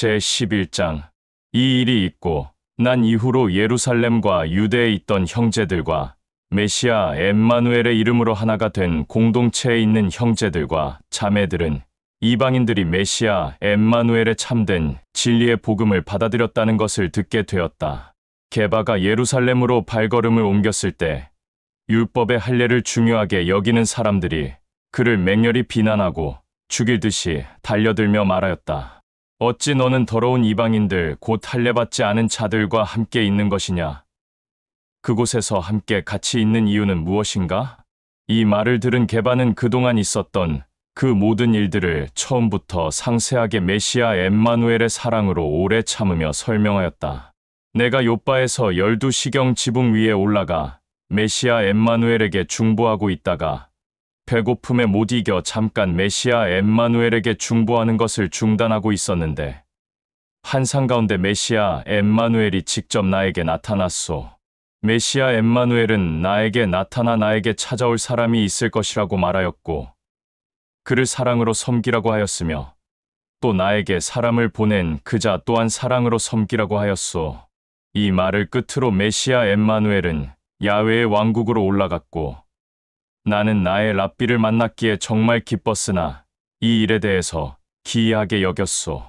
제11장. 이 일이 있고 난 이후로 예루살렘과 유대에 있던 형제들과 메시아 엠마누엘의 이름으로 하나가 된 공동체에 있는 형제들과 자매들은 이방인들이 메시아 엠마누엘의 참된 진리의 복음을 받아들였다는 것을 듣게 되었다. 게바가 예루살렘으로 발걸음을 옮겼을 때 율법의 할례를 중요하게 여기는 사람들이 그를 맹렬히 비난하고 죽일 듯이 달려들며 말하였다. 어찌 너는 더러운 이방인들 곧 할례받지 않은 자들과 함께 있는 것이냐? 그곳에서 함께 같이 있는 이유는 무엇인가? 이 말을 들은 게바는 그동안 있었던 그 모든 일들을 처음부터 상세하게 메시아 엠마누엘의 사랑으로 오래 참으며 설명하였다. 내가 요바에서 12시경 지붕 위에 올라가 메시아 엠마누엘에게 중보하고 있다가 배고픔에 못 이겨 잠깐 메시아 엠마누엘에게 중보하는 것을 중단하고 있었는데 환상 가운데 메시아 엠마누엘이 직접 나에게 나타났소. 메시아 엠마누엘은 나에게 나타나 나에게 찾아올 사람이 있을 것이라고 말하였고 그를 사랑으로 섬기라고 하였으며 또 나에게 사람을 보낸 그자 또한 사랑으로 섬기라고 하였소. 이 말을 끝으로 메시아 엠마누엘은 야훼의 왕국으로 올라갔고 나는 나의 랍비를 만났기에 정말 기뻤으나 이 일에 대해서 기이하게 여겼소.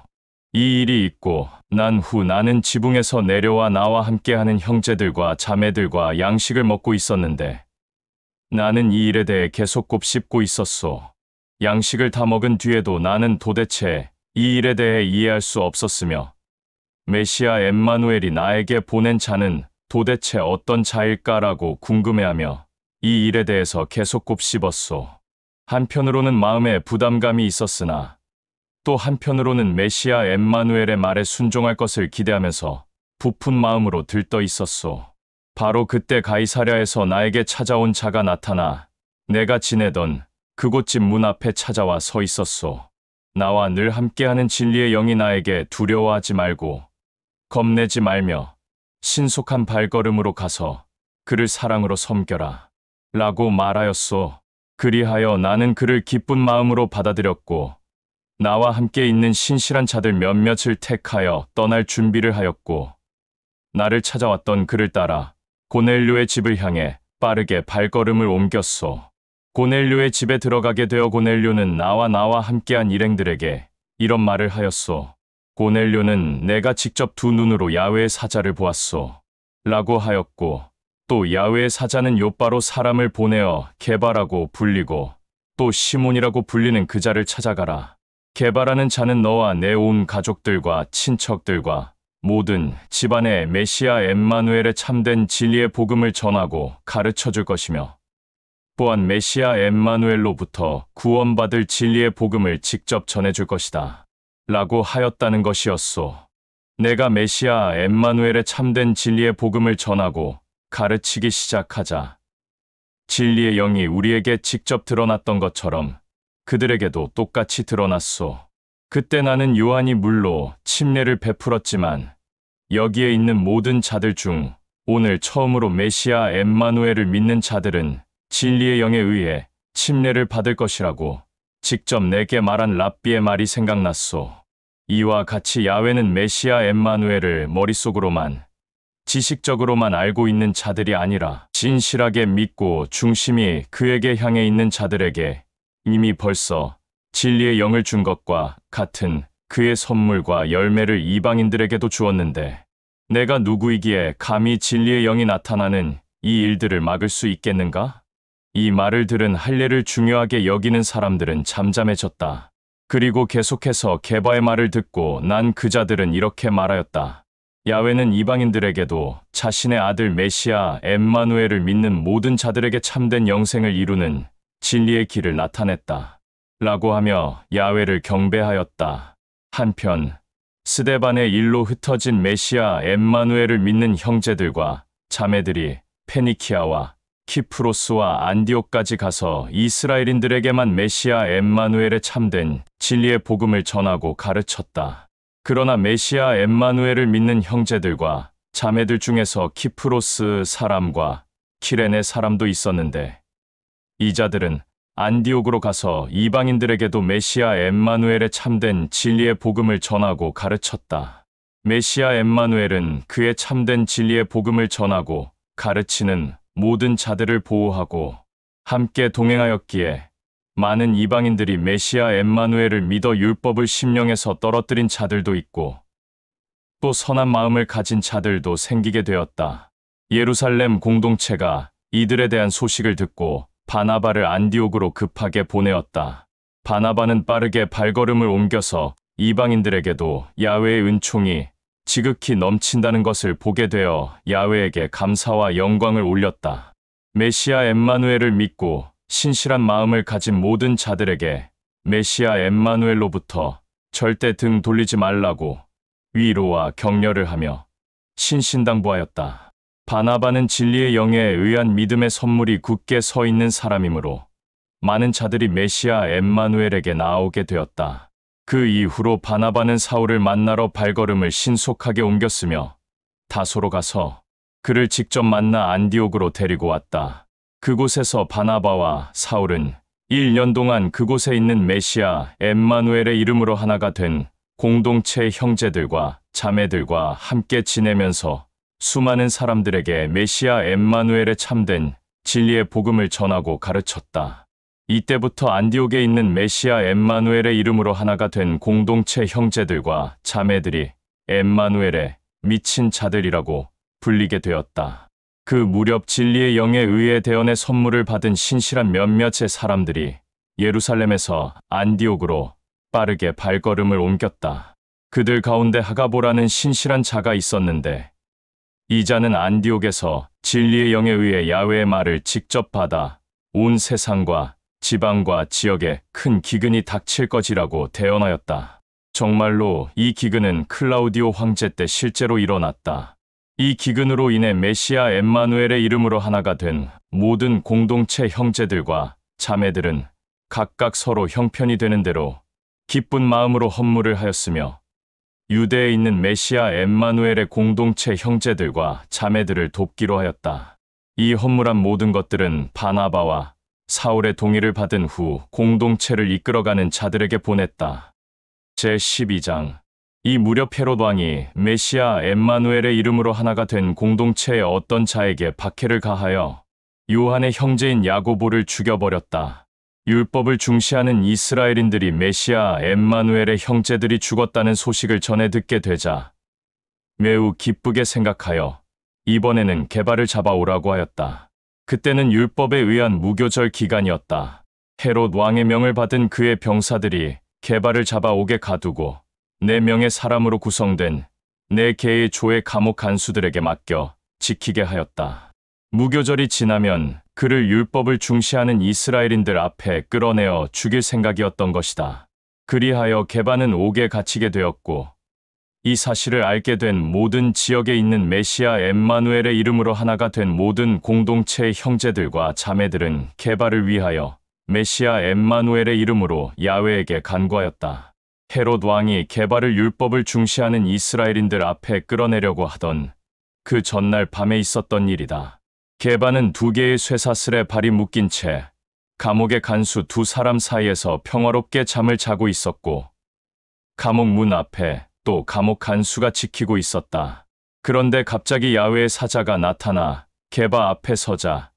이 일이 있고 난 후 나는 지붕에서 내려와 나와 함께하는 형제들과 자매들과 양식을 먹고 있었는데 나는 이 일에 대해 계속 곱씹고 있었소. 양식을 다 먹은 뒤에도 나는 도대체 이 일에 대해 이해할 수 없었으며 메시아 엠마누엘이 나에게 보낸 자는 도대체 어떤 자일까라고 궁금해하며 이 일에 대해서 계속 곱씹었소. 한편으로는 마음에 부담감이 있었으나 또 한편으로는 메시아 엠마누엘의 말에 순종할 것을 기대하면서 부푼 마음으로 들떠 있었소. 바로 그때 가이사랴에서 나에게 찾아온 자가 나타나 내가 지내던 그곳 집 문 앞에 찾아와 서 있었소. 나와 늘 함께하는 진리의 영이 나에게 두려워하지 말고 겁내지 말며 신속한 발걸음으로 가서 그를 사랑으로 섬겨라 라고 말하였소. 그리하여 나는 그를 기쁜 마음으로 받아들였고 나와 함께 있는 신실한 자들 몇몇을 택하여 떠날 준비를 하였고 나를 찾아왔던 그를 따라 고넬료의 집을 향해 빠르게 발걸음을 옮겼소. 고넬료의 집에 들어가게 되어 고넬료는 나와 함께한 일행들에게 이런 말을 하였소. 고넬료는 내가 직접 두 눈으로 야훼의 사자를 보았소 라고 하였고 또 야훼의 사자는 요바로 사람을 보내어 게바라고 불리고 또 시몬이라고 불리는 그 자를 찾아가라. 게바라는 자는 너와 내 온 가족들과 친척들과 모든 집안에 메시아 엠마누엘의 참된 진리의 복음을 전하고 가르쳐 줄 것이며 또한 메시아 엠마누엘로부터 구원받을 진리의 복음을 직접 전해줄 것이다 라고 하였다는 것이었소. 내가 메시아 엠마누엘의 참된 진리의 복음을 전하고 가르치기 시작하자 진리의 영이 우리에게 직접 드러났던 것처럼 그들에게도 똑같이 드러났소. 그때 나는 요한이 물로 침례를 베풀었지만 여기에 있는 모든 자들 중 오늘 처음으로 메시아 엠마누엘을 믿는 자들은 진리의 영에 의해 침례를 받을 것이라고 직접 내게 말한 랍비의 말이 생각났소. 이와 같이 야훼는 메시아 엠마누엘을 머릿속으로만 지식적으로만 알고 있는 자들이 아니라 진실하게 믿고 중심이 그에게 향해 있는 자들에게 이미 벌써 진리의 영을 준 것과 같은 그의 선물과 열매를 이방인들에게도 주었는데 내가 누구이기에 감히 진리의 영이 나타나는 이 일들을 막을 수 있겠는가? 이 말을 들은 할례를 중요하게 여기는 사람들은 잠잠해졌다. 그리고 계속해서 게바의 말을 듣고 난 그 자들은 이렇게 말하였다. 야훼는 이방인들에게도 자신의 아들 메시아 엠마누엘을 믿는 모든 자들에게 참된 영생을 이루는 진리의 길을 나타냈다 라고 하며 야훼를 경배하였다. 한편 스데반의 일로 흩어진 메시아 엠마누엘을 믿는 형제들과 자매들이 페니키아와 키프로스와 안디옥까지 가서 이스라엘인들에게만 메시아 엠마누엘의 참된 진리의 복음을 전하고 가르쳤다. 그러나 메시아 엠마누엘을 믿는 형제들과 자매들 중에서 키프로스 사람과 키레네 사람도 있었는데 이 자들은 안디옥으로 가서 이방인들에게도 메시아 엠마누엘의 참된 진리의 복음을 전하고 가르쳤다. 메시아 엠마누엘은 그의 참된 진리의 복음을 전하고 가르치는 모든 자들을 보호하고 함께 동행하였기에 많은 이방인들이 메시아 엠마누엘을 믿어 율법을 심령에서 떨어뜨린 자들도 있고 또 선한 마음을 가진 자들도 생기게 되었다. 예루살렘 공동체가 이들에 대한 소식을 듣고 바나바를 안디옥으로 급하게 보내었다. 바나바는 빠르게 발걸음을 옮겨서 이방인들에게도 야훼의 은총이 지극히 넘친다는 것을 보게 되어 야훼에게 감사와 영광을 올렸다. 메시아 엠마누엘을 믿고 신실한 마음을 가진 모든 자들에게 메시아 엠마누엘로부터 절대 등 돌리지 말라고 위로와 격려를 하며 신신당부하였다. 바나바는 진리의 영에 의한 믿음의 선물이 굳게 서 있는 사람이므로 많은 자들이 메시아 엠마누엘에게 나오게 되었다. 그 이후로 바나바는 사울을 만나러 발걸음을 신속하게 옮겼으며 다소로 가서 그를 직접 만나 안디옥으로 데리고 왔다. 그곳에서 바나바와 사울은 1년 동안 그곳에 있는 메시아 엠마누엘의 이름으로 하나가 된 공동체 형제들과 자매들과 함께 지내면서 수많은 사람들에게 메시아 엠마누엘의 참된 진리의 복음을 전하고 가르쳤다. 이때부터 안디옥에 있는 메시아 엠마누엘의 이름으로 하나가 된 공동체 형제들과 자매들이 엠마누엘의 미친 자들이라고 불리게 되었다. 그 무렵 진리의 영에 의해 대언의 선물을 받은 신실한 몇몇의 사람들이 예루살렘에서 안디옥으로 빠르게 발걸음을 옮겼다. 그들 가운데 하가보라는 신실한 자가 있었는데 이 자는 안디옥에서 진리의 영에 의해 야훼의 말을 직접 받아 온 세상과 지방과 지역에 큰 기근이 닥칠 것이라고 대언하였다. 정말로 이 기근은 클라우디오 황제 때 실제로 일어났다. 이 기근으로 인해 메시아 엠마누엘의 이름으로 하나가 된 모든 공동체 형제들과 자매들은 각각 서로 형편이 되는 대로 기쁜 마음으로 헌물을 하였으며 유대에 있는 메시아 엠마누엘의 공동체 형제들과 자매들을 돕기로 하였다. 이 헌물한 모든 것들은 바나바와 사울의 동의를 받은 후 공동체를 이끌어가는 자들에게 보냈다. 제12장 이 무렵 헤롯 왕이 메시아 엠마누엘의 이름으로 하나가 된 공동체의 어떤 자에게 박해를 가하여 요한의 형제인 야고보를 죽여버렸다. 율법을 중시하는 이스라엘인들이 메시아 엠마누엘의 형제들이 죽었다는 소식을 전해 듣게 되자 매우 기쁘게 생각하여 이번에는 게바를 잡아오라고 하였다. 그때는 율법에 의한 무교절 기간이었다. 헤롯 왕의 명을 받은 그의 병사들이 게바를 잡아오게 가두고 4명의 사람으로 구성된 4개의 조의 감옥 간수들에게 맡겨 지키게 하였다. 무교절이 지나면 그를 율법을 중시하는 이스라엘인들 앞에 끌어내어 죽일 생각이었던 것이다. 그리하여 게바는 옥에 갇히게 되었고 이 사실을 알게 된 모든 지역에 있는 메시아 엠마누엘의 이름으로 하나가 된 모든 공동체의 형제들과 자매들은 게바를 위하여 메시아 엠마누엘의 이름으로 야훼에게 간구하였다. 헤롯 왕이 게바를 율법을 중시하는 이스라엘인들 앞에 끌어내려고 하던 그 전날 밤에 있었던 일이다. 게바는 2개의 쇠사슬에 발이 묶인 채 감옥의 간수 2사람 사이에서 평화롭게 잠을 자고 있었고 감옥 문 앞에 또 감옥 간수가 지키고 있었다. 그런데 갑자기 야훼의 사자가 나타나 게바 앞에 서자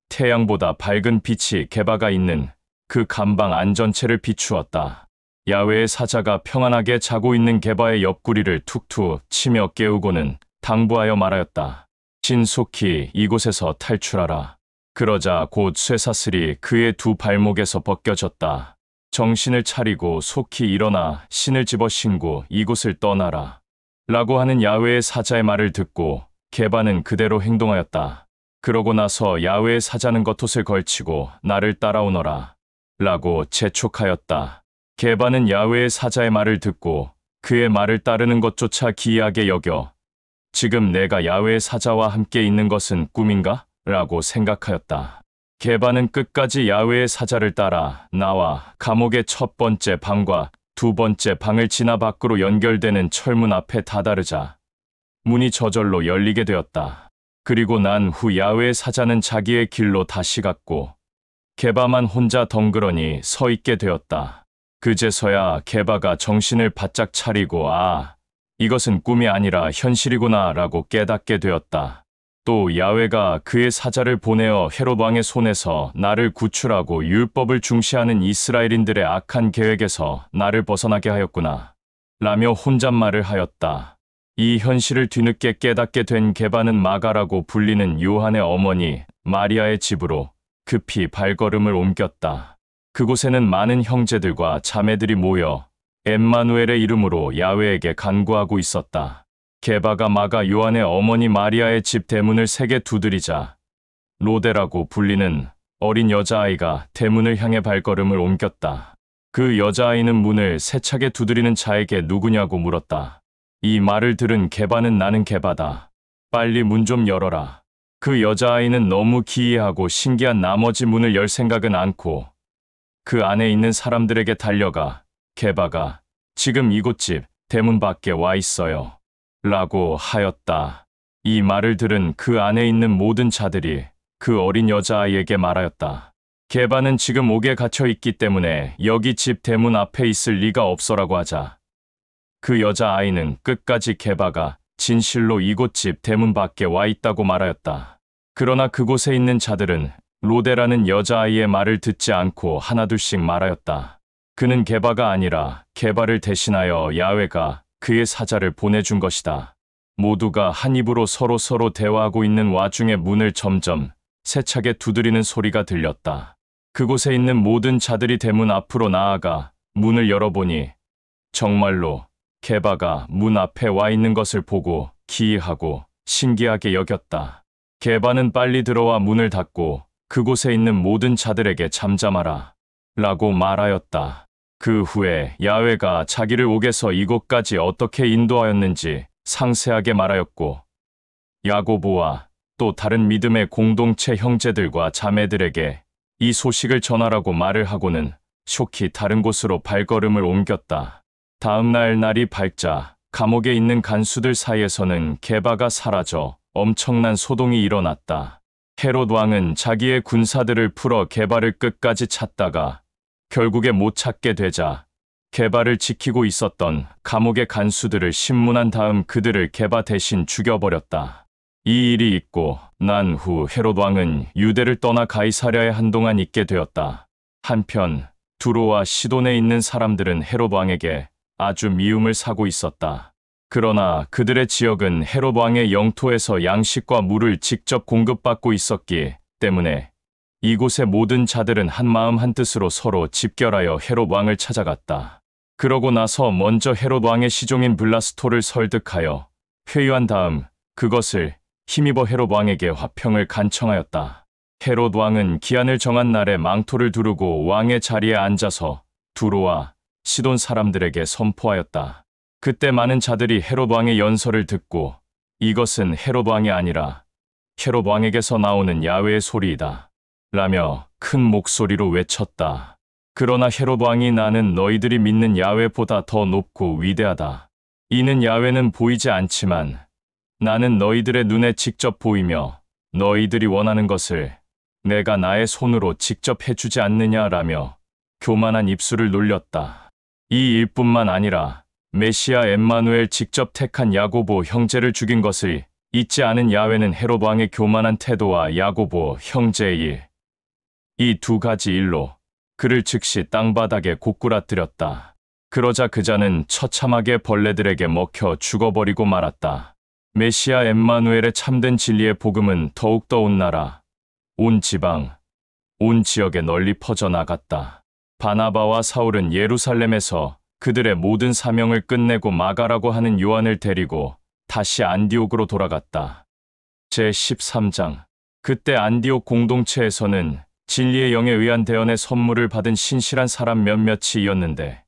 태양보다 밝은 빛이 게바가 있는 그 감방 안전체를 비추었다. 야훼의 사자가 평안하게 자고 있는 게바의 옆구리를 툭툭 치며 깨우고는 당부하여 말하였다. 신속히 이곳에서 탈출하라. 그러자 곧 쇠사슬이 그의 2 발목에서 벗겨졌다. 정신을 차리고 속히 일어나 신을 집어 신고 이곳을 떠나라. 라고 하는 야훼의 사자의 말을 듣고 게바는 그대로 행동하였다. 그러고 나서 야훼의 사자는 겉옷을 걸치고 나를 따라오너라. 라고 재촉하였다. 게바는 야훼의 사자의 말을 듣고 그의 말을 따르는 것조차 기이하게 여겨 지금 내가 야훼의 사자와 함께 있는 것은 꿈인가? 라고 생각하였다. 게바는 끝까지 야훼의 사자를 따라 나와 감옥의 첫 번째 방과 2번째 방을 지나 밖으로 연결되는 철문 앞에 다다르자 문이 저절로 열리게 되었다. 그리고 난 후 야훼의 사자는 자기의 길로 다시 갔고 게바만 혼자 덩그러니 서 있게 되었다. 그제서야 게바가 정신을 바짝 차리고 이것은 꿈이 아니라 현실이구나 라고 깨닫게 되었다. 또 야훼가 그의 사자를 보내어 헤롯 왕의 손에서 나를 구출하고 율법을 중시하는 이스라엘인들의 악한 계획에서 나를 벗어나게 하였구나 라며 혼잣말을 하였다. 이 현실을 뒤늦게 깨닫게 된 게바는 마가라고 불리는 요한의 어머니 마리아의 집으로 급히 발걸음을 옮겼다. 그곳에는 많은 형제들과 자매들이 모여 엠마누엘의 이름으로 야훼에게 간구하고 있었다. 게바가 마가 요한의 어머니 마리아의 집 대문을 세게 두드리자 로데라고 불리는 어린 여자아이가 대문을 향해 발걸음을 옮겼다. 그 여자아이는 문을 세차게 두드리는 자에게 누구냐고 물었다. 이 말을 들은 게바는 나는 게바다. 빨리 문 좀 열어라. 그 여자아이는 너무 기이하고 신기한 나머지 문을 열 생각은 않고 그 안에 있는 사람들에게 달려가 게바가 지금 이곳 집 대문 밖에 와 있어요 라고 하였다. 이 말을 들은 그 안에 있는 모든 자들이 그 어린 여자아이에게 말하였다. 게바는 지금 옥에 갇혀 있기 때문에 여기 집 대문 앞에 있을 리가 없어라고 하자 그 여자아이는 끝까지 게바가 진실로 이곳 집 대문 밖에 와 있다고 말하였다. 그러나 그곳에 있는 자들은 로데라는 여자아이의 말을 듣지 않고 하나둘씩 말하였다. 그는 게바가 아니라 게바를 대신하여 야훼가 그의 사자를 보내준 것이다. 모두가 한 입으로 서로 대화하고 있는 와중에 문을 점점 세차게 두드리는 소리가 들렸다. 그곳에 있는 모든 자들이 대문 앞으로 나아가 문을 열어보니 정말로 게바가 문 앞에 와 있는 것을 보고 기이하고 신기하게 여겼다. 게바는 빨리 들어와 문을 닫고 그곳에 있는 모든 자들에게 잠잠하라 라고 말하였다. 그 후에 야훼가 자기를 옥에서 이곳까지 어떻게 인도하였는지 상세하게 말하였고 야고보와 또 다른 믿음의 공동체 형제들과 자매들에게 이 소식을 전하라고 말을 하고는 속히 다른 곳으로 발걸음을 옮겼다. 다음 날이 밝자 감옥에 있는 간수들 사이에서는 게바가 사라져 엄청난 소동이 일어났다. 헤롯 왕은 자기의 군사들을 풀어 게바를 끝까지 찾다가 결국에 못 찾게 되자 게바를 지키고 있었던 감옥의 간수들을 신문한 다음 그들을 게바 대신 죽여버렸다. 이 일이 있고 난 후 헤롯 왕은 유대를 떠나 가이사랴에 한동안 있게 되었다. 한편 두로와 시돈에 있는 사람들은 헤롯 왕에게 아주 미움을 사고 있었다. 그러나 그들의 지역은 헤롯 왕의 영토에서 양식과 물을 직접 공급받고 있었기 때문에 이곳의 모든 자들은 한마음 한뜻으로 서로 집결하여 헤롯 왕을 찾아갔다. 그러고 나서 먼저 헤롯 왕의 시종인 블라스토를 설득하여 회유한 다음 그것을 힘입어 헤롯 왕에게 화평을 간청하였다. 헤롯 왕은 기한을 정한 날에 망토를 두르고 왕의 자리에 앉아서 두로와 시돈 사람들에게 선포하였다. 그때 많은 자들이 헤롯 왕의 연설을 듣고 이것은 헤롯 왕이 아니라 헤롯 왕에게서 나오는 야훼의 소리이다 라며 큰 목소리로 외쳤다. 그러나 헤롯 왕이 나는 너희들이 믿는 야훼보다 더 높고 위대하다. 이는 야훼는 보이지 않지만 나는 너희들의 눈에 직접 보이며 너희들이 원하는 것을 내가 나의 손으로 직접 해주지 않느냐라며 교만한 입술을 놀렸다. 이 일뿐만 아니라 메시아 엠마누엘 직접 택한 야고보 형제를 죽인 것을 잊지 않은 야훼는 헤롯 왕의 교만한 태도와 야고보 형제의 일, 이 두 가지 일로 그를 즉시 땅바닥에 고꾸라뜨렸다. 그러자 그자는 처참하게 벌레들에게 먹혀 죽어버리고 말았다. 메시아 엠마누엘의 참된 진리의 복음은 더욱더 온 나라, 온 지방, 온 지역에 널리 퍼져나갔다. 바나바와 사울은 예루살렘에서 그들의 모든 사명을 끝내고 마가라고 하는 요한을 데리고 다시 안디옥으로 돌아갔다. 제13장. 그때 안디옥 공동체에서는 진리의 영에 의한 대언의 선물을 받은 신실한 사람 몇몇이었는데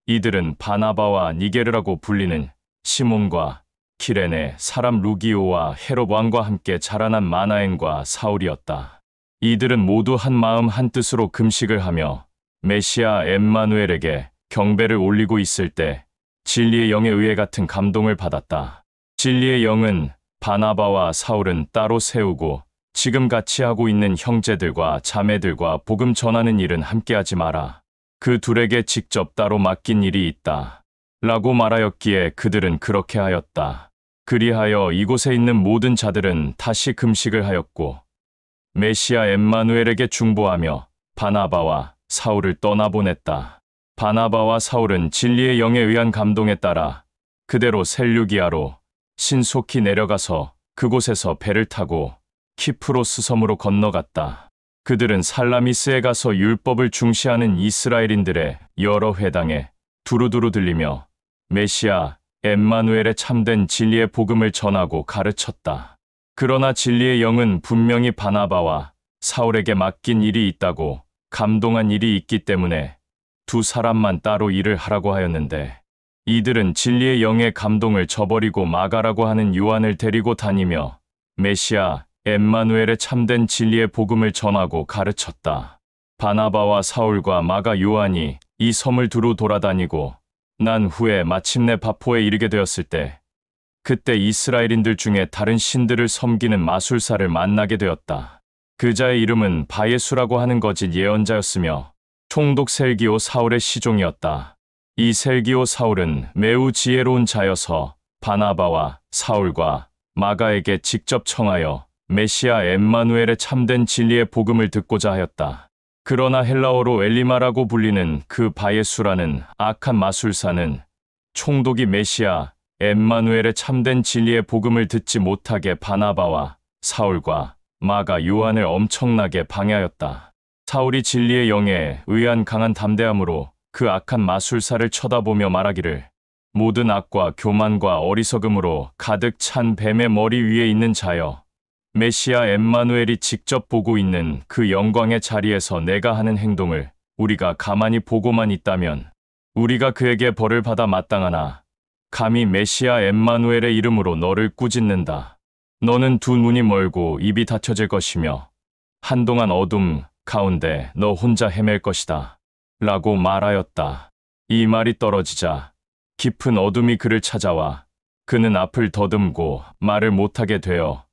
이들은 바나바와 니게르라고 불리는 시몬과 키레네 사람 루기오와 헤롯 왕과 함께 자라난 마나엔과 사울이었다. 이들은 모두 한 마음 한 뜻으로 금식을 하며 메시아 엠마누엘에게 경배를 올리고 있을 때 진리의 영의 의회 같은 감동을 받았다. 진리의 영은 바나바와 사울은 따로 세우고 지금 같이 하고 있는 형제들과 자매들과 복음 전하는 일은 함께하지 마라. 그 둘에게 직접 따로 맡긴 일이 있다. 라고 말하였기에 그들은 그렇게 하였다. 그리하여 이곳에 있는 모든 자들은 다시 금식을 하였고 메시아 엠마누엘에게 중보하며 바나바와 사울을 떠나보냈다. 바나바와 사울은 진리의 영에 의한 감동에 따라 그대로 셀루기아로 신속히 내려가서 그곳에서 배를 타고 키프로스 섬으로 건너갔다. 그들은 살라미스에 가서 율법을 중시하는 이스라엘인들의 여러 회당에 두루두루 들리며 메시아 엠마누엘의 참된 진리의 복음을 전하고 가르쳤다. 그러나 진리의 영은 분명히 바나바와 사울에게 맡긴 일이 있다고 감동한 일이 있기 때문에 두 사람만 따로 일을 하라고 하였는데 이들은 진리의 영의 감동을 저버리고 마가라고 하는 요한을 데리고 다니며 메시아 엠마누엘의 참된 진리의 복음을 전하고 가르쳤다. 바나바와 사울과 마가 요한이 이 섬을 두루 돌아다니고 난 후에 마침내 바포에 이르게 되었을 때 그때 이스라엘인들 중에 다른 신들을 섬기는 마술사를 만나게 되었다. 그 자의 이름은 바예수라고 하는 거짓 예언자였으며 총독 셀기오 사울의 시종이었다. 이 셀기오 사울은 매우 지혜로운 자여서 바나바와 사울과 마가에게 직접 청하여 메시아 엠마누엘의 참된 진리의 복음을 듣고자 하였다. 그러나 헬라어로 엘리마라고 불리는 그 바예수라는 악한 마술사는 총독이 메시아 엠마누엘의 참된 진리의 복음을 듣지 못하게 바나바와 사울과 마가 요한을 엄청나게 방해하였다. 사울이 진리의 영에 의한 강한 담대함으로 그 악한 마술사를 쳐다보며 말하기를 모든 악과 교만과 어리석음으로 가득 찬 뱀의 머리 위에 있는 자여 메시아 엠마누엘이 직접 보고 있는 그 영광의 자리에서 내가 하는 행동을 우리가 가만히 보고만 있다면 우리가 그에게 벌을 받아 마땅하나 감히 메시아 엠마누엘의 이름으로 너를 꾸짖는다. 너는 두 눈이 멀고 입이 닫혀질 것이며 한동안 어둠 가운데 너 혼자 헤맬 것이다. 라고 말하였다. 이 말이 떨어지자 깊은 어둠이 그를 찾아와 그는 앞을 더듬고 말을 못하게 되어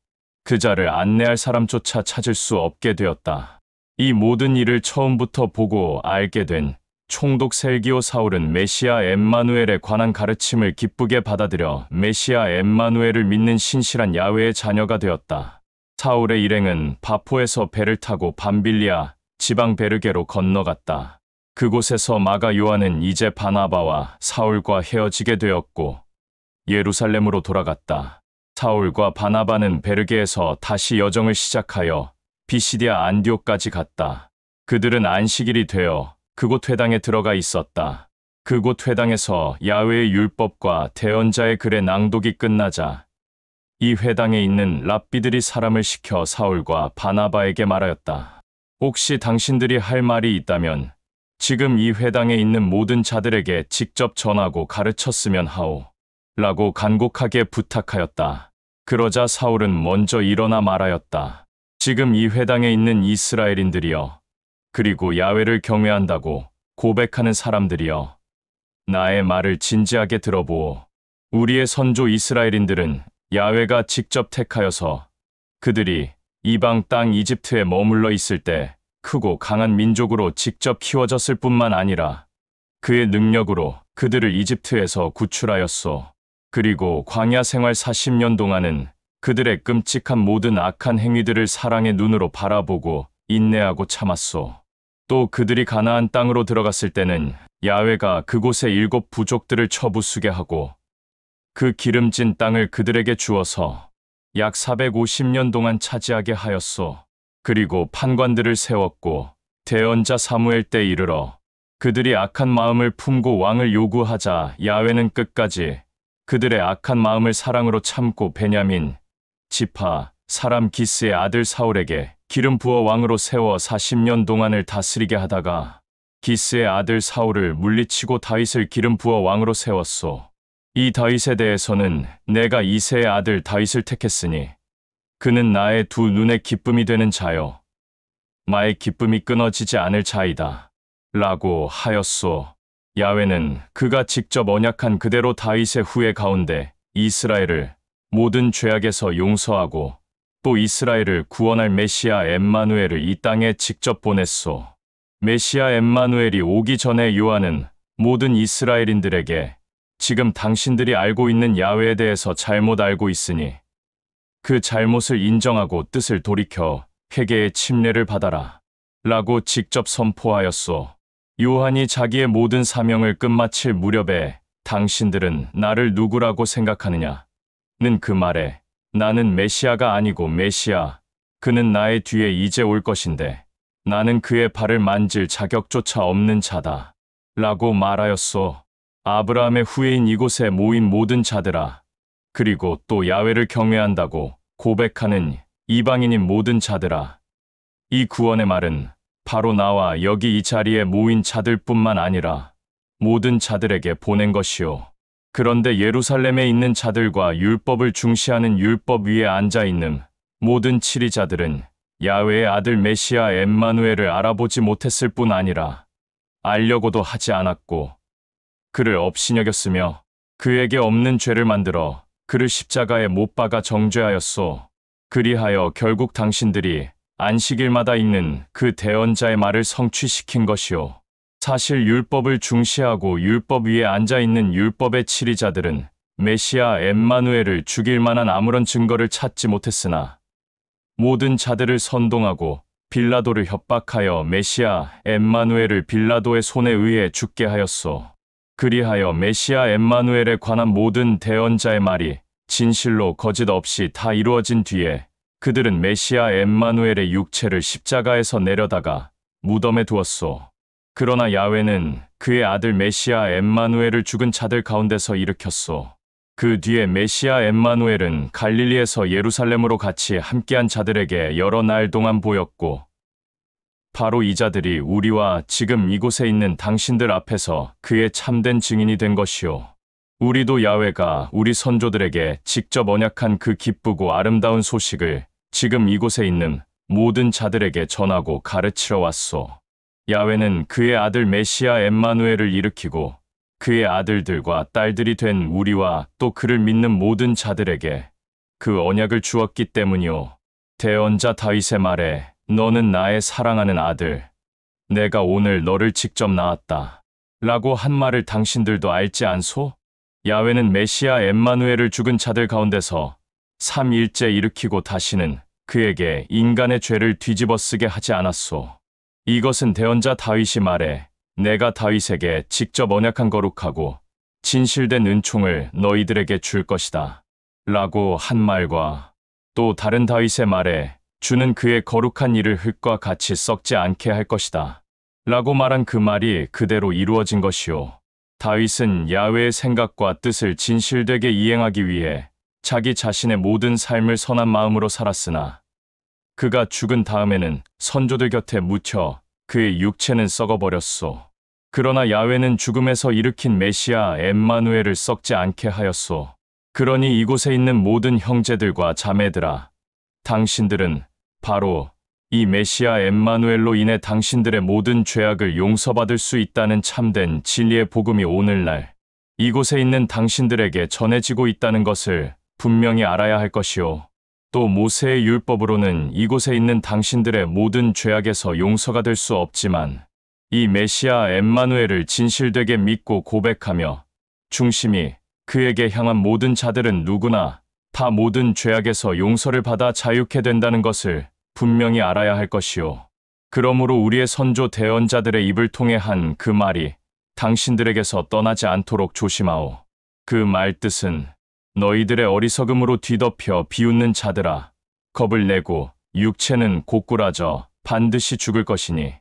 그 자를 안내할 사람조차 찾을 수 없게 되었다. 이 모든 일을 처음부터 보고 알게 된 총독 셀기오 사울은 메시아 엠마누엘에 관한 가르침을 기쁘게 받아들여 메시아 엠마누엘을 믿는 신실한 야훼의 자녀가 되었다. 사울의 일행은 바포에서 배를 타고 밤빌리아 지방 베르게로 건너갔다. 그곳에서 마가 요한은 이제 바나바와 사울과 헤어지게 되었고 예루살렘으로 돌아갔다. 사울과 바나바는 베르게에서 다시 여정을 시작하여 비시디아 안디옥까지 갔다. 그들은 안식일이 되어 그곳 회당에 들어가 있었다. 그곳 회당에서 야훼의 율법과 대언자의 글의 낭독이 끝나자 이 회당에 있는 랍비들이 사람을 시켜 사울과 바나바에게 말하였다. 혹시 당신들이 할 말이 있다면 지금 이 회당에 있는 모든 자들에게 직접 전하고 가르쳤으면 하오. 라고 간곡하게 부탁하였다. 그러자 사울은 먼저 일어나 말하였다. 지금 이 회당에 있는 이스라엘인들이여, 그리고 야훼를 경외한다고 고백하는 사람들이여, 나의 말을 진지하게 들어보오. 우리의 선조 이스라엘인들은 야훼가 직접 택하여서 그들이 이방 땅 이집트에 머물러 있을 때 크고 강한 민족으로 직접 키워졌을 뿐만 아니라 그의 능력으로 그들을 이집트에서 구출하였소. 그리고 광야 생활 40년 동안은 그들의 끔찍한 모든 악한 행위들을 사랑의 눈으로 바라보고 인내하고 참았소. 또 그들이 가나안 땅으로 들어갔을 때는 야훼가 그곳의 7 부족들을 처부수게 하고 그 기름진 땅을 그들에게 주어서 약 450년 동안 차지하게 하였소. 그리고 판관들을 세웠고 대언자 사무엘 때 이르러 그들이 악한 마음을 품고 왕을 요구하자 야훼는 끝까지 그들의 악한 마음을 사랑으로 참고 베냐민 지파 사람 기스의 아들 사울에게 기름 부어 왕으로 세워 40년 동안을 다스리게 하다가 기스의 아들 사울을 물리치고 다윗을 기름 부어 왕으로 세웠소. 이 다윗에 대해서는 내가 이새의 아들 다윗을 택했으니 그는 나의 두 눈의 기쁨이 되는 자요, 나의 기쁨이 끊어지지 않을 자이다. 라고 하였소. 야훼는 그가 직접 언약한 그대로 다윗의 후예 가운데 이스라엘을 모든 죄악에서 용서하고 또 이스라엘을 구원할 메시아 엠마누엘을 이 땅에 직접 보냈소. 메시아 엠마누엘이 오기 전에 요한은 모든 이스라엘인들에게 지금 당신들이 알고 있는 야훼에 대해서 잘못 알고 있으니 그 잘못을 인정하고 뜻을 돌이켜 회개의 침례를 받아라 라고 직접 선포하였소. 요한이 자기의 모든 사명을 끝마칠 무렵에 당신들은 나를 누구라고 생각하느냐? 는 그 말에 나는 메시아가 아니고 메시아, 그는 나의 뒤에 이제 올 것인데 나는 그의 발을 만질 자격조차 없는 자다 라고 말하였소. 아브라함의 후예인 이곳에 모인 모든 자들아, 그리고 또 야훼를 경외한다고 고백하는 이방인인 모든 자들아, 이 구원의 말은 바로 나와 여기 이 자리에 모인 자들뿐만 아니라 모든 자들에게 보낸 것이요. 그런데 예루살렘에 있는 자들과 율법을 중시하는 율법 위에 앉아있는 모든 치리자들은 야훼의 아들 메시아 엠마누엘을 알아보지 못했을 뿐 아니라 알려고도 하지 않았고 그를 업신여겼으며 그에게 없는 죄를 만들어 그를 십자가에 못 박아 정죄하였소. 그리하여 결국 당신들이 안식일마다 읽는 그 대언자의 말을 성취시킨 것이요. 사실 율법을 중시하고 율법 위에 앉아있는 율법의 치리자들은 메시아 엠마누엘을 죽일 만한 아무런 증거를 찾지 못했으나 모든 자들을 선동하고 빌라도를 협박하여 메시아 엠마누엘을 빌라도의 손에 의해 죽게 하였소. 그리하여 메시아 엠마누엘에 관한 모든 대언자의 말이 진실로 거짓 없이 다 이루어진 뒤에 그들은 메시아 엠마누엘의 육체를 십자가에서 내려다가 무덤에 두었소. 그러나 야훼는 그의 아들 메시아 엠마누엘을 죽은 자들 가운데서 일으켰소. 그 뒤에 메시아 엠마누엘은 갈릴리에서 예루살렘으로 같이 함께한 자들에게 여러 날 동안 보였고 바로 이 자들이 우리와 지금 이곳에 있는 당신들 앞에서 그의 참된 증인이 된 것이요. 우리도 야훼가 우리 선조들에게 직접 언약한 그 기쁘고 아름다운 소식을 지금 이곳에 있는 모든 자들에게 전하고 가르치러 왔소. 야훼는 그의 아들 메시아 엠마누엘을 일으키고 그의 아들들과 딸들이 된 우리와 또 그를 믿는 모든 자들에게 그 언약을 주었기 때문이요. 대언자 다윗의 말에 너는 나의 사랑하는 아들, 내가 오늘 너를 직접 낳았다 라고 한 말을 당신들도 알지 않소? 야훼는 메시아 엠마누엘을 죽은 자들 가운데서 3일째 일으키고 다시는 그에게 인간의 죄를 뒤집어 쓰게 하지 않았소. 이것은 대언자 다윗이 말해 내가 다윗에게 직접 언약한 거룩하고 진실된 은총을 너희들에게 줄 것이다 라고 한 말과 또 다른 다윗의 말에 주는 그의 거룩한 일을 흙과 같이 썩지 않게 할 것이다 라고 말한 그 말이 그대로 이루어진 것이요. 다윗은 야훼의 생각과 뜻을 진실되게 이행하기 위해 자기 자신의 모든 삶을 선한 마음으로 살았으나 그가 죽은 다음에는 선조들 곁에 묻혀 그의 육체는 썩어버렸소. 그러나 야훼는 죽음에서 일으킨 메시아 엠마누엘을 썩지 않게 하였소. 그러니 이곳에 있는 모든 형제들과 자매들아, 당신들은 바로 이 메시아 엠마누엘로 인해 당신들의 모든 죄악을 용서받을 수 있다는 참된 진리의 복음이 오늘날 이곳에 있는 당신들에게 전해지고 있다는 것을 분명히 알아야 할 것이요. 또 모세의 율법으로는 이곳에 있는 당신들의 모든 죄악에서 용서가 될 수 없지만 이 메시아 엠마누엘을 진실되게 믿고 고백하며 중심이 그에게 향한 모든 자들은 누구나 다 모든 죄악에서 용서를 받아 자유케 된다는 것을 분명히 알아야 할 것이요. 그러므로 우리의 선조 대언자들의 입을 통해 한 그 말이 당신들에게서 떠나지 않도록 조심하오. 그 말 뜻은 너희들의 어리석음으로 뒤덮여 비웃는 자들아, 겁을 내고 육체는 고꾸라져 반드시 죽을 것이니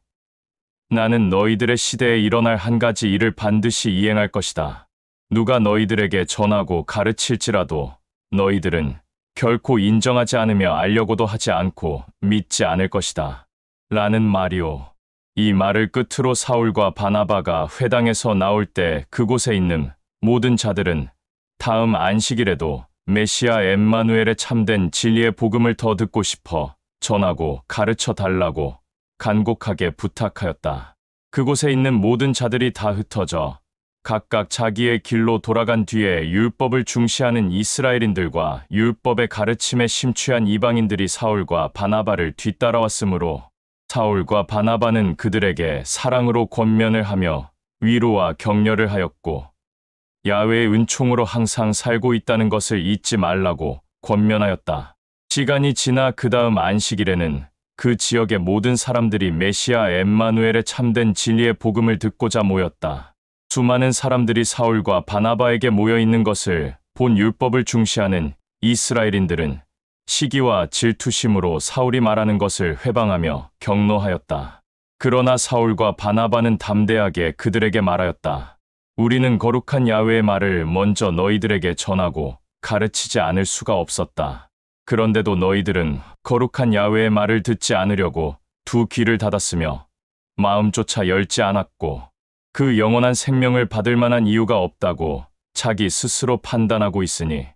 나는 너희들의 시대에 일어날 한 가지 일을 반드시 이행할 것이다. 누가 너희들에게 전하고 가르칠지라도 너희들은 결코 인정하지 않으며 알려고도 하지 않고 믿지 않을 것이다 라는 말이오. 이 말을 끝으로 사울과 바나바가 회당에서 나올 때 그곳에 있는 모든 자들은 다음 안식일에도 메시아 엠마누엘의 참된 진리의 복음을 더 듣고 싶어 전하고 가르쳐 달라고 간곡하게 부탁하였다. 그곳에 있는 모든 자들이 다 흩어져 각각 자기의 길로 돌아간 뒤에 율법을 중시하는 이스라엘인들과 율법의 가르침에 심취한 이방인들이 사울과 바나바를 뒤따라왔으므로 사울과 바나바는 그들에게 사랑으로 권면을 하며 위로와 격려를 하였고 야훼의 은총으로 항상 살고 있다는 것을 잊지 말라고 권면하였다. 시간이 지나 그 다음 안식일에는 그 지역의 모든 사람들이 메시아 엠마누엘의 참된 진리의 복음을 듣고자 모였다. 수많은 사람들이 사울과 바나바에게 모여 있는 것을 본 율법을 중시하는 이스라엘인들은 시기와 질투심으로 사울이 말하는 것을 회방하며 경노하였다. 그러나 사울과 바나바는 담대하게 그들에게 말하였다. 우리는 거룩한 야훼의 말을 먼저 너희들에게 전하고 가르치지 않을 수가 없었다. 그런데도 너희들은 거룩한 야훼의 말을 듣지 않으려고 두 귀를 닫았으며 마음조차 열지 않았고 그 영원한 생명을 받을 만한 이유가 없다고 자기 스스로 판단하고 있으니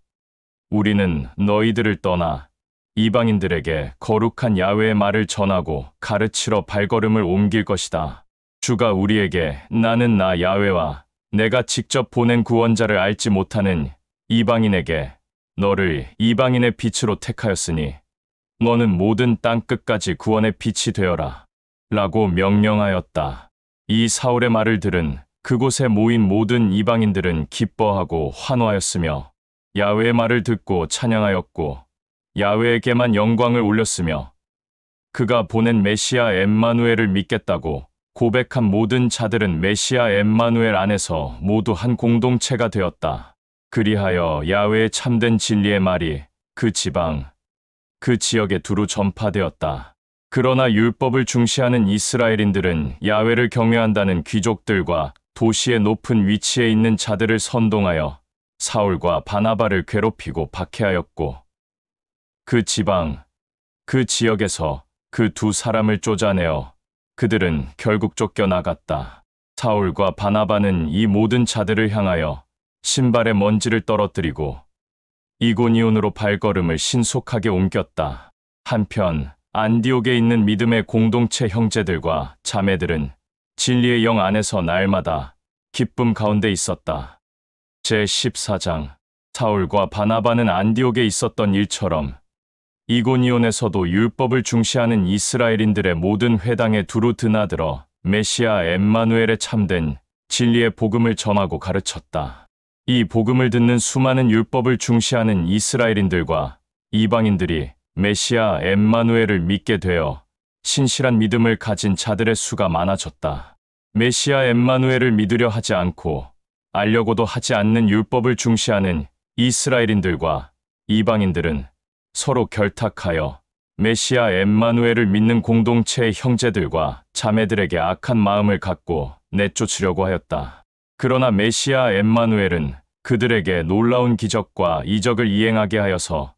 우리는 너희들을 떠나 이방인들에게 거룩한 야훼의 말을 전하고 가르치러 발걸음을 옮길 것이다. 주가 우리에게 나는 나 야훼와 내가 직접 보낸 구원자를 알지 못하는 이방인에게 너를 이방인의 빛으로 택하였으니 너는 모든 땅 끝까지 구원의 빛이 되어라 라고 명령하였다. 이 사울의 말을 들은 그곳에 모인 모든 이방인들은 기뻐하고 환호하였으며 야훼의 말을 듣고 찬양하였고 야훼에게만 영광을 올렸으며 그가 보낸 메시아 엠마누엘을 믿겠다고 고백한 모든 자들은 메시아 엠마누엘 안에서 모두 한 공동체가 되었다. 그리하여 야훼의 참된 진리의 말이 그 지방, 그 지역에 두루 전파되었다. 그러나 율법을 중시하는 이스라엘인들은 야훼를 경외한다는 귀족들과 도시의 높은 위치에 있는 자들을 선동하여 사울과 바나바를 괴롭히고 박해하였고 그 지방, 그 지역에서 그 두 사람을 쫓아내어 그들은 결국 쫓겨나갔다. 사울과 바나바는 이 모든 자들을 향하여 신발의 먼지를 떨어뜨리고 이고니온으로 발걸음을 신속하게 옮겼다. 한편 안디옥에 있는 믿음의 공동체 형제들과 자매들은 진리의 영 안에서 날마다 기쁨 가운데 있었다. 제14장 사울과 바나바는 안디옥에 있었던 일처럼 이고니온에서도 율법을 중시하는 이스라엘인들의 모든 회당에 두루 드나들어 메시아 엠마누엘의 참된 진리의 복음을 전하고 가르쳤다. 이 복음을 듣는 수많은 율법을 중시하는 이스라엘인들과 이방인들이 메시아 엠마누엘을 믿게 되어 신실한 믿음을 가진 자들의 수가 많아졌다. 메시아 엠마누엘을 믿으려 하지 않고 알려고도 하지 않는 율법을 중시하는 이스라엘인들과 이방인들은 서로 결탁하여 메시아 엠마누엘을 믿는 공동체의 형제들과 자매들에게 악한 마음을 갖고 내쫓으려고 하였다. 그러나 메시아 엠마누엘은 그들에게 놀라운 기적과 이적을 이행하게 하여서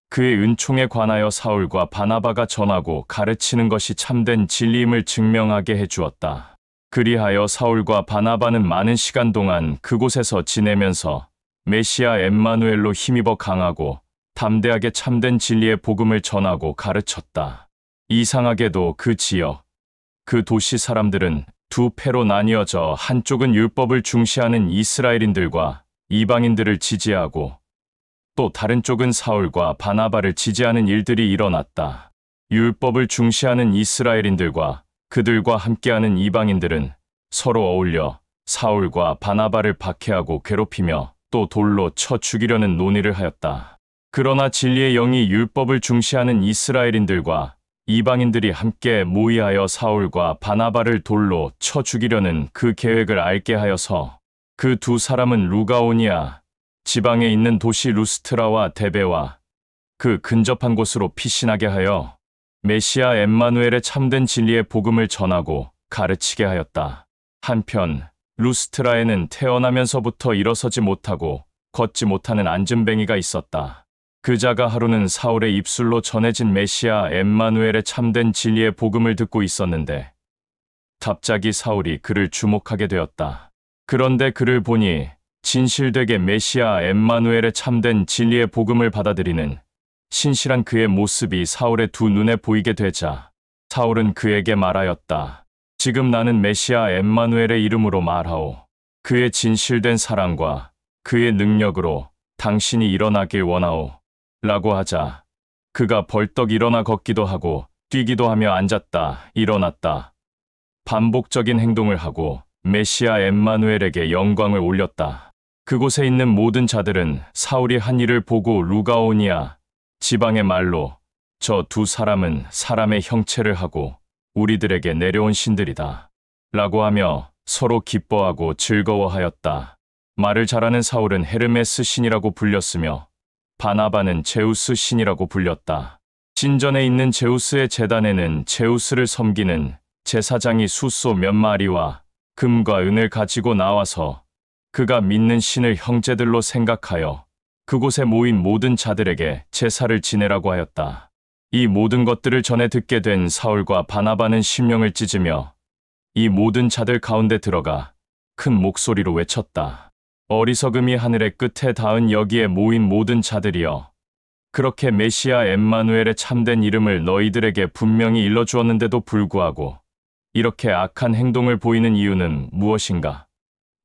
그의 은총에 관하여 사울과 바나바가 전하고 가르치는 것이 참된 진리임을 증명하게 해주었다. 그리하여 사울과 바나바는 많은 시간 동안 그곳에서 지내면서 메시아 엠마누엘로 힘입어 강하고 담대하게 참된 진리의 복음을 전하고 가르쳤다. 이상하게도 그 지역, 그 도시 사람들은 두 패로 나뉘어져 한쪽은 율법을 중시하는 이스라엘인들과 이방인들을 지지하고 또 다른 쪽은 사울과 바나바를 지지하는 일들이 일어났다. 율법을 중시하는 이스라엘인들과 그들과 함께하는 이방인들은 서로 어울려 사울과 바나바를 박해하고 괴롭히며 또 돌로 쳐 죽이려는 논의를 하였다. 그러나 진리의 영이 율법을 중시하는 이스라엘인들과 이방인들이 함께 모의하여 사울과 바나바를 돌로 쳐 죽이려는 그 계획을 알게 하여서 그 두 사람은 루가오니아 지방에 있는 도시 루스트라와 데베와 그 근접한 곳으로 피신하게 하여 메시아 엠마누엘의 참된 진리의 복음을 전하고 가르치게 하였다. 한편 루스트라에는 태어나면서부터 일어서지 못하고 걷지 못하는 안진뱅이가 있었다. 그 자가 하루는 사울의 입술로 전해진 메시아 엠마누엘의 참된 진리의 복음을 듣고 있었는데 갑자기 사울이 그를 주목하게 되었다. 그런데 그를 보니 진실되게 메시아 엠마누엘의 참된 진리의 복음을 받아들이는 신실한 그의 모습이 사울의 두 눈에 보이게 되자 사울은 그에게 말하였다. 지금 나는 메시아 엠마누엘의 이름으로 말하오. 그의 진실된 사랑과 그의 능력으로 당신이 일어나길 원하오. 라고 하자 그가 벌떡 일어나 걷기도 하고 뛰기도 하며 앉았다, 일어났다. 반복적인 행동을 하고 메시아 엠마누엘에게 영광을 올렸다. 그곳에 있는 모든 자들은 사울이 한 일을 보고 루가오니아 지방의 말로 저 두 사람은 사람의 형체를 하고 우리들에게 내려온 신들이다. 라고 하며 서로 기뻐하고 즐거워하였다. 말을 잘하는 사울은 헤르메스 신이라고 불렸으며 바나바는 제우스 신이라고 불렸다. 신전에 있는 제우스의 제단에는 제우스를 섬기는 제사장이 숫소 몇 마리와 금과 은을 가지고 나와서 그가 믿는 신을 형제들로 생각하여 그곳에 모인 모든 자들에게 제사를 지내라고 하였다. 이 모든 것들을 전해 듣게 된 사울과 바나바는 심령을 찢으며 이 모든 자들 가운데 들어가 큰 목소리로 외쳤다. 어리석음이 하늘의 끝에 닿은 여기에 모인 모든 자들이여, 그렇게 메시아 엠마누엘의 참된 이름을 너희들에게 분명히 일러주었는데도 불구하고 이렇게 악한 행동을 보이는 이유는 무엇인가?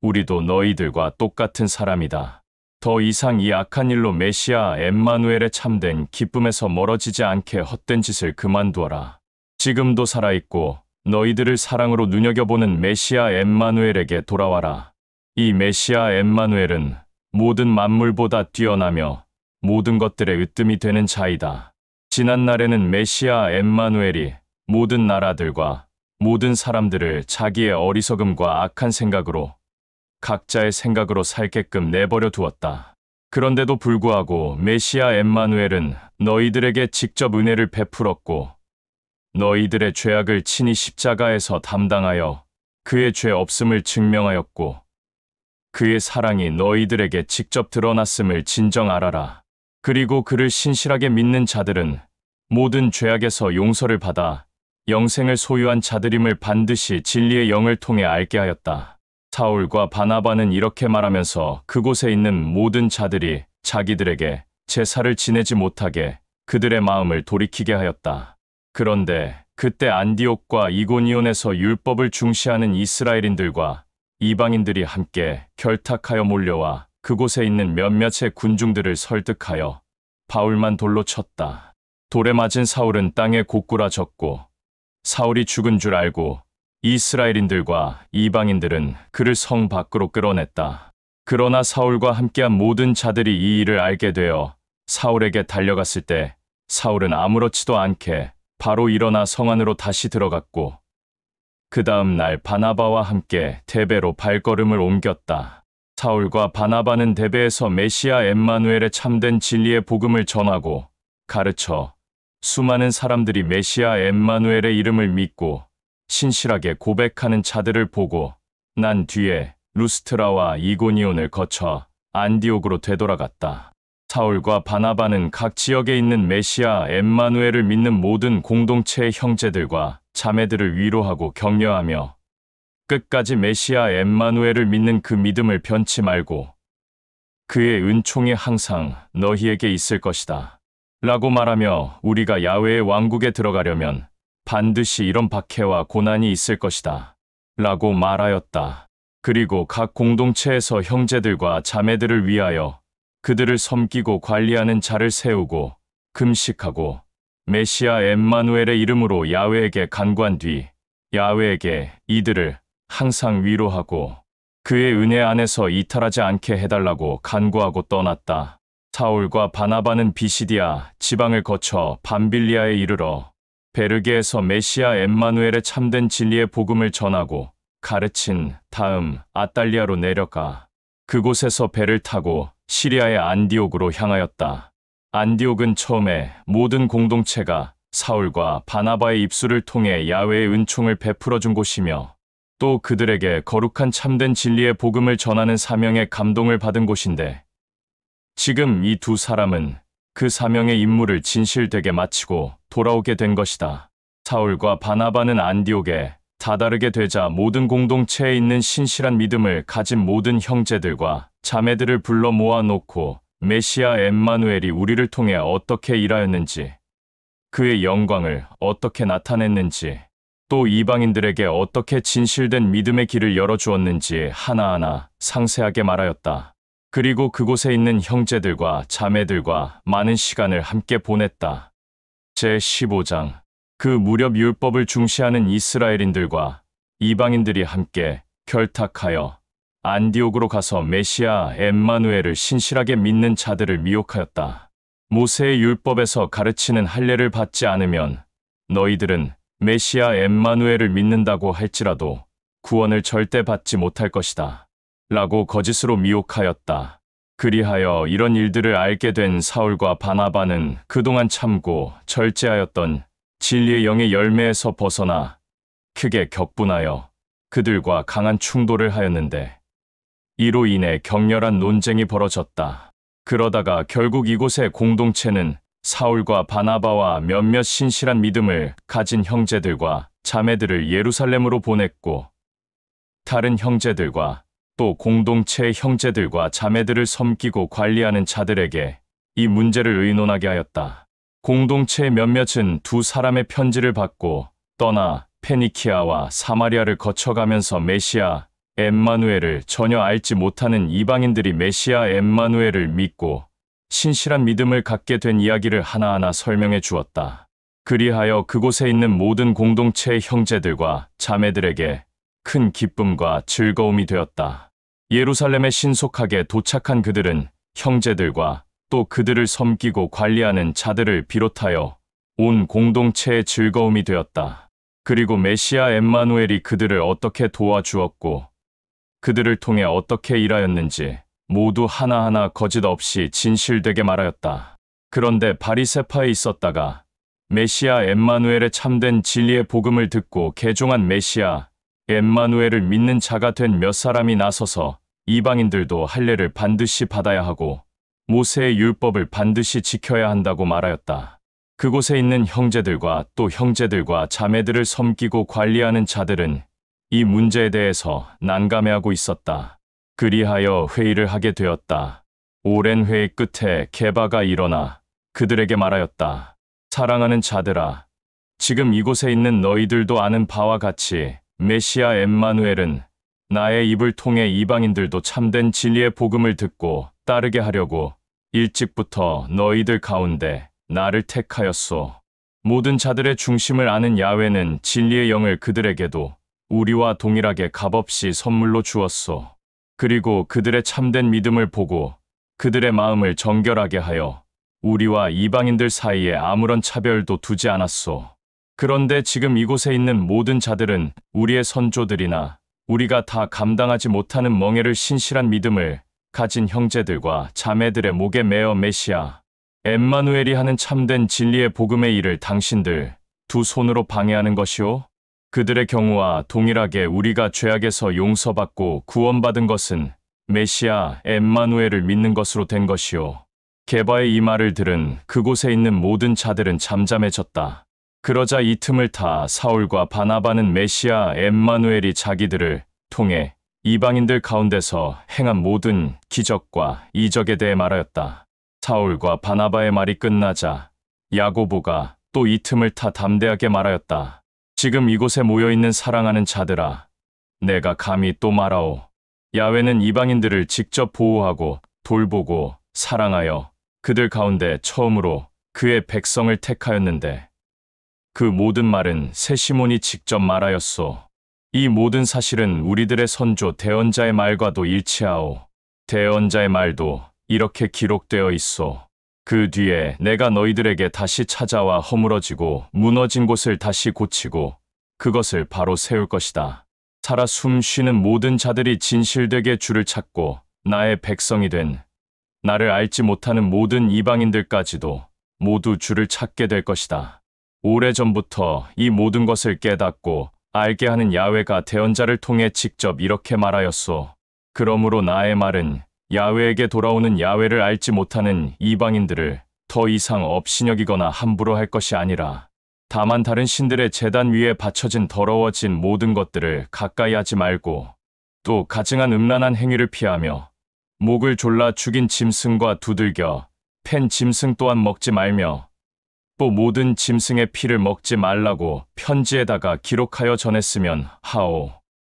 우리도 너희들과 똑같은 사람이다. 더 이상 이 악한 일로 메시아 엠마누엘의 참된 기쁨에서 멀어지지 않게 헛된 짓을 그만두어라. 지금도 살아있고 너희들을 사랑으로 눈여겨보는 메시아 엠마누엘에게 돌아와라. 이 메시아 엠마누엘은 모든 만물보다 뛰어나며 모든 것들의 으뜸이 되는 자이다. 지난날에는 메시아 엠마누엘이 모든 나라들과 모든 사람들을 자기의 어리석음과 악한 생각으로 각자의 생각으로 살게끔 내버려 두었다. 그런데도 불구하고 메시아 엠마누엘은 너희들에게 직접 은혜를 베풀었고 너희들의 죄악을 친히 십자가에서 담당하여 그의 죄 없음을 증명하였고 그의 사랑이 너희들에게 직접 드러났음을 진정 알아라. 그리고 그를 신실하게 믿는 자들은 모든 죄악에서 용서를 받아 영생을 소유한 자들임을 반드시 진리의 영을 통해 알게 하였다. 사울과 바나바는 이렇게 말하면서 그곳에 있는 모든 자들이 자기들에게 제사를 지내지 못하게 그들의 마음을 돌이키게 하였다. 그런데 그때 안디옥과 이고니온에서 율법을 중시하는 이스라엘인들과 이방인들이 함께 결탁하여 몰려와 그곳에 있는 몇몇의 군중들을 설득하여 바울만 돌로 쳤다. 돌에 맞은 사울은 땅에 고꾸라졌고 사울이 죽은 줄 알고 이스라엘인들과 이방인들은 그를 성 밖으로 끌어냈다. 그러나 사울과 함께한 모든 자들이 이 일을 알게 되어 사울에게 달려갔을 때 사울은 아무렇지도 않게 바로 일어나 성 안으로 다시 들어갔고 그 다음 날 바나바와 함께 데베로 발걸음을 옮겼다. 사울과 바나바는 데베에서 메시아 엠마누엘의 참된 진리의 복음을 전하고 가르쳐 수많은 사람들이 메시아 엠마누엘의 이름을 믿고 신실하게 고백하는 자들을 보고 난 뒤에 루스트라와 이고니온을 거쳐 안디옥으로 되돌아갔다. 사울과 바나바는 각 지역에 있는 메시아 엠마누엘을 믿는 모든 공동체의 형제들과 자매들을 위로하고 격려하며 끝까지 메시아 엠마누엘을 믿는 그 믿음을 변치 말고 그의 은총이 항상 너희에게 있을 것이다. 라고 말하며 우리가 야훼의 왕국에 들어가려면 반드시 이런 박해와 고난이 있을 것이다. 라고 말하였다. 그리고 각 공동체에서 형제들과 자매들을 위하여 그들을 섬기고 관리하는 자를 세우고 금식하고 메시아 엠마누엘의 이름으로 야훼에게 간구한 뒤 야훼에게 이들을 항상 위로하고 그의 은혜 안에서 이탈하지 않게 해달라고 간구하고 떠났다. 사울과 바나바는 비시디아 지방을 거쳐 밤빌리아에 이르러 베르게에서 메시아 엠마누엘의 참된 진리의 복음을 전하고 가르친 다음 아달리아로 내려가 그곳에서 배를 타고 시리아의 안디옥으로 향하였다. 안디옥은 처음에 모든 공동체가 사울과 바나바의 입술을 통해 야훼의 은총을 베풀어준 곳이며 또 그들에게 거룩한 참된 진리의 복음을 전하는 사명에 감동을 받은 곳인데 지금 이 두 사람은 그 사명의 임무를 진실되게 마치고 돌아오게 된 것이다. 사울과 바나바는 안디옥에 다다르게 되자 모든 공동체에 있는 신실한 믿음을 가진 모든 형제들과 자매들을 불러 모아놓고 메시아 엠마누엘이 우리를 통해 어떻게 일하였는지, 그의 영광을 어떻게 나타냈는지, 또 이방인들에게 어떻게 진실된 믿음의 길을 열어주었는지 하나하나 상세하게 말하였다. 그리고 그곳에 있는 형제들과 자매들과 많은 시간을 함께 보냈다. 제15장. 그 무렵 율법을 중시하는 이스라엘인들과 이방인들이 함께 결탁하여 안디옥으로 가서 메시아 엠마누엘을 신실하게 믿는 자들을 미혹하였다. 모세의 율법에서 가르치는 할례를 받지 않으면 너희들은 메시아 엠마누엘을 믿는다고 할지라도 구원을 절대 받지 못할 것이다. 라고 거짓으로 미혹하였다. 그리하여 이런 일들을 알게 된 사울과 바나바는 그동안 참고 절제하였던 진리의 영의 열매에서 벗어나 크게 격분하여 그들과 강한 충돌을 하였는데 이로 인해 격렬한 논쟁이 벌어졌다. 그러다가 결국 이곳의 공동체는 사울과 바나바와 몇몇 신실한 믿음을 가진 형제들과 자매들을 예루살렘으로 보냈고 다른 형제들과 또 공동체의 형제들과 자매들을 섬기고 관리하는 자들에게 이 문제를 의논하게 하였다. 공동체의 몇몇은 두 사람의 편지를 받고 떠나 페니키아와 사마리아를 거쳐가면서 메시아 엠마누엘을 전혀 알지 못하는 이방인들이 메시아 엠마누엘을 믿고 신실한 믿음을 갖게 된 이야기를 하나하나 설명해 주었다. 그리하여 그곳에 있는 모든 공동체의 형제들과 자매들에게 큰 기쁨과 즐거움이 되었다. 예루살렘에 신속하게 도착한 그들은 형제들과 또 그들을 섬기고 관리하는 자들을 비롯하여 온 공동체의 즐거움이 되었다. 그리고 메시아 엠마누엘이 그들을 어떻게 도와주었고 그들을 통해 어떻게 일하였는지 모두 하나하나 거짓 없이 진실되게 말하였다. 그런데 바리새파에 있었다가 메시아 엠마누엘의 참된 진리의 복음을 듣고 개종한 메시아 엠마누엘을 믿는 자가 된 몇 사람이 나서서 이방인들도 할례를 반드시 받아야 하고 모세의 율법을 반드시 지켜야 한다고 말하였다. 그곳에 있는 형제들과 또 형제들과 자매들을 섬기고 관리하는 자들은 이 문제에 대해서 난감해하고 있었다. 그리하여 회의를 하게 되었다. 오랜 회의 끝에 게바가 일어나 그들에게 말하였다. 사랑하는 자들아, 지금 이곳에 있는 너희들도 아는 바와 같이 메시아 엠마누엘은 나의 입을 통해 이방인들도 참된 진리의 복음을 듣고 따르게 하려고 일찍부터 너희들 가운데 나를 택하였소. 모든 자들의 중심을 아는 야훼는 진리의 영을 그들에게도 우리와 동일하게 값없이 선물로 주었소. 그리고 그들의 참된 믿음을 보고 그들의 마음을 정결하게 하여 우리와 이방인들 사이에 아무런 차별도 두지 않았소. 그런데 지금 이곳에 있는 모든 자들은 우리의 선조들이나 우리가 다 감당하지 못하는 멍에를 신실한 믿음을 가진 형제들과 자매들의 목에 매어 메시아 엠마누엘이 하는 참된 진리의 복음의 일을 당신들 두 손으로 방해하는 것이오? 그들의 경우와 동일하게 우리가 죄악에서 용서받고 구원받은 것은 메시아 엠마누엘을 믿는 것으로 된 것이오. 게바의 이 말을 들은 그곳에 있는 모든 자들은 잠잠해졌다. 그러자 이 틈을 타 사울과 바나바는 메시아 엠마누엘이 자기들을 통해 이방인들 가운데서 행한 모든 기적과 이적에 대해 말하였다. 사울과 바나바의 말이 끝나자 야고보가 또 이 틈을 타 담대하게 말하였다. 지금 이곳에 모여있는 사랑하는 자들아, 내가 감히 또 말하오. 야훼는 이방인들을 직접 보호하고 돌보고 사랑하여 그들 가운데 처음으로 그의 백성을 택하였는데 그 모든 말은 새 시몬이 직접 말하였소. 이 모든 사실은 우리들의 선조 대언자의 말과도 일치하오. 대언자의 말도 이렇게 기록되어 있소. 그 뒤에 내가 너희들에게 다시 찾아와 허물어지고 무너진 곳을 다시 고치고 그것을 바로 세울 것이다. 살아 숨 쉬는 모든 자들이 진실되게 주를 찾고 나의 백성이 된 나를 알지 못하는 모든 이방인들까지도 모두 주를 찾게 될 것이다. 오래전부터 이 모든 것을 깨닫고 알게 하는 야훼가 대언자를 통해 직접 이렇게 말하였소. 그러므로 나의 말은 야훼에게 돌아오는 야훼를 알지 못하는 이방인들을 더 이상 업신여기거나 함부로 할 것이 아니라 다만 다른 신들의 제단 위에 바쳐진 더러워진 모든 것들을 가까이 하지 말고 또 가증한 음란한 행위를 피하며 목을 졸라 죽인 짐승과 두들겨 팬 짐승 또한 먹지 말며 또 모든 짐승의 피를 먹지 말라고 편지에다가 기록하여 전했으면 하오.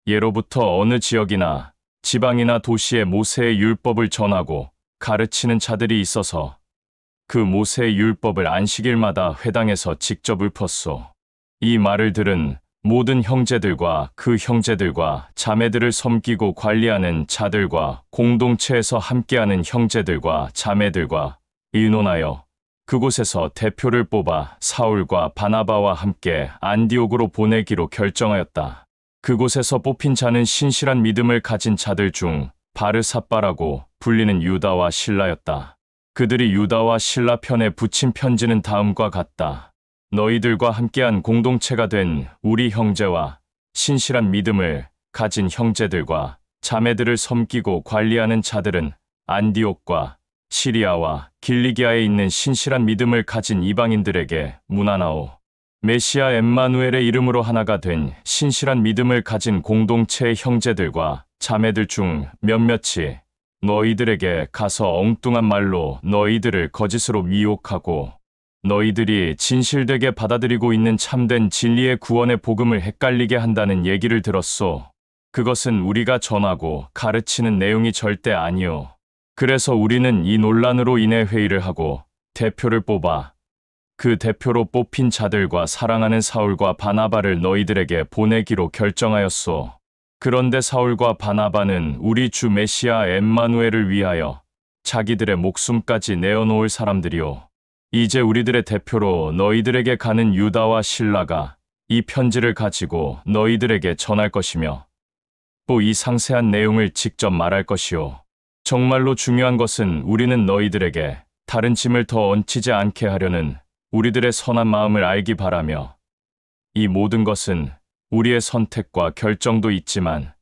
예로부터 어느 지역이나 지방이나 도시에 모세의 율법을 전하고 가르치는 자들이 있어서 그 모세의 율법을 안식일마다 회당에서 직접 읊었소. 이 말을 들은 모든 형제들과 그 형제들과 자매들을 섬기고 관리하는 자들과 공동체에서 함께하는 형제들과 자매들과 의논하여 그곳에서 대표를 뽑아 사울과 바나바와 함께 안디옥으로 보내기로 결정하였다. 그곳에서 뽑힌 자는 신실한 믿음을 가진 자들 중 바르사바라고 불리는 유다와 실라였다. 그들이 유다와 실라 편에 붙인 편지는 다음과 같다. 너희들과 함께한 공동체가 된 우리 형제와 신실한 믿음을 가진 형제들과 자매들을 섬기고 관리하는 자들은 안디옥과 시리아와 길리기아에 있는 신실한 믿음을 가진 이방인들에게 문안하오. 메시아 엠마누엘의 이름으로 하나가 된 신실한 믿음을 가진 공동체의 형제들과 자매들 중 몇몇이 너희들에게 가서 엉뚱한 말로 너희들을 거짓으로 미혹하고 너희들이 진실되게 받아들이고 있는 참된 진리의 구원의 복음을 헷갈리게 한다는 얘기를 들었소. 그것은 우리가 전하고 가르치는 내용이 절대 아니오. 그래서 우리는 이 논란으로 인해 회의를 하고 대표를 뽑아 그 대표로 뽑힌 자들과 사랑하는 사울과 바나바를 너희들에게 보내기로 결정하였소. 그런데 사울과 바나바는 우리 주 메시아 엠마누엘을 위하여 자기들의 목숨까지 내어놓을 사람들이오. 이제 우리들의 대표로 너희들에게 가는 유다와 실라가 이 편지를 가지고 너희들에게 전할 것이며 또 이 상세한 내용을 직접 말할 것이오. 정말로 중요한 것은 우리는 너희들에게 다른 짐을 더 얹히지 않게 하려는 우리들의 선한 마음을 알기 바라며 이 모든 것은 우리의 선택과 결정도 있지만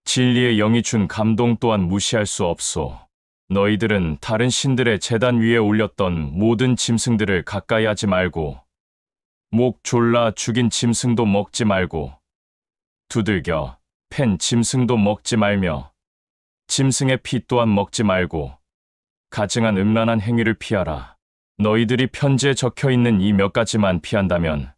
진리의 영이 준 감동 또한 무시할 수 없소. 너희들은 다른 신들의 제단 위에 올렸던 모든 짐승들을 가까이 하지 말고 목 졸라 죽인 짐승도 먹지 말고 두들겨 팬 짐승도 먹지 말며 짐승의 피 또한 먹지 말고 가증한 음란한 행위를 피하라. 너희들이 편지에 적혀있는 이 몇 가지만 피한다면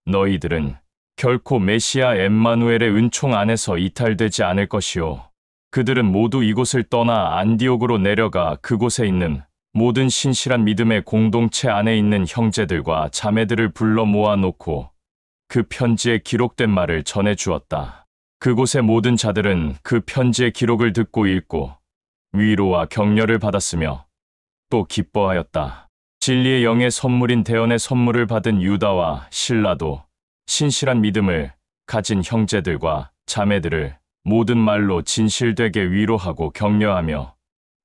너희들은 결코 메시아 엠마누엘의 은총 안에서 이탈되지 않을 것이오. 그들은 모두 이곳을 떠나 안디옥으로 내려가 그곳에 있는 모든 신실한 믿음의 공동체 안에 있는 형제들과 자매들을 불러 모아놓고 그 편지에 기록된 말을 전해주었다. 그곳의 모든 자들은 그 편지의 기록을 듣고 읽고 위로와 격려를 받았으며 또 기뻐하였다. 진리의 영의 선물인 대언의 선물을 받은 유다와 실라도 신실한 믿음을 가진 형제들과 자매들을 모든 말로 진실되게 위로하고 격려하며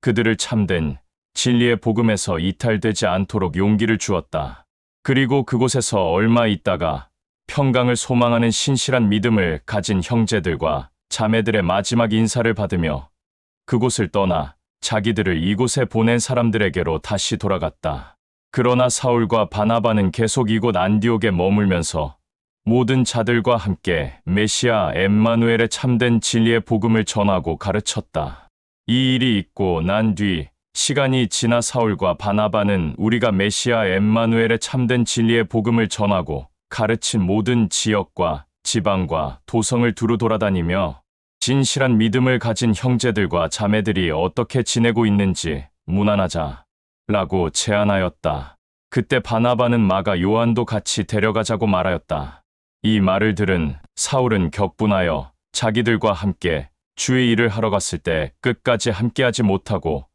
그들을 참된 진리의 복음에서 이탈되지 않도록 용기를 주었다. 그리고 그곳에서 얼마 있다가 평강을 소망하는 신실한 믿음을 가진 형제들과 자매들의 마지막 인사를 받으며 그곳을 떠나 자기들을 이곳에 보낸 사람들에게로 다시 돌아갔다. 그러나 사울과 바나바는 계속 이곳 안디옥에 머물면서 모든 자들과 함께 메시아 엠마누엘의 참된 진리의 복음을 전하고 가르쳤다. 이 일이 있고 난 뒤 시간이 지나 사울과 바나바는 우리가 메시아 엠마누엘의 참된 진리의 복음을 전하고 가르친 모든 지역과 지방과 도성을 두루 돌아다니며 진실한 믿음을 가진 형제들과 자매들이 어떻게 지내고 있는지 문안하자라고 제안하였다. 그때 바나바는 마가 요한도 같이 데려가자고 말하였다. 이 말을 들은 사울은 격분하여 자기들과 함께 주의 일을 하러 갔을 때 끝까지 함께하지 못하고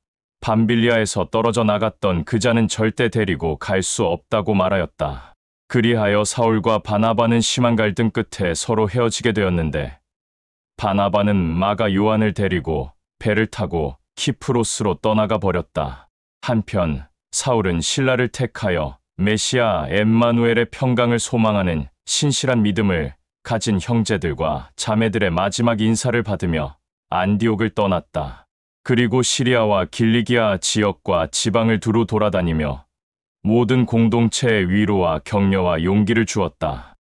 밤빌리아에서 떨어져 나갔던 그 자는 절대 데리고 갈 수 없다고 말하였다. 그리하여 사울과 바나바는 심한 갈등 끝에 서로 헤어지게 되었는데 바나바는 마가 요한을 데리고 배를 타고 키프로스로 떠나가 버렸다. 한편 사울은 실라를 택하여 메시아 엠마누엘의 평강을 소망하는 신실한 믿음을 가진 형제들과 자매들의 마지막 인사를 받으며 안디옥을 떠났다. 그리고 시리아와 길리기아 지역과 지방을 두루 돌아다니며 모든 공동체에 위로와 격려와 용기를 주었다.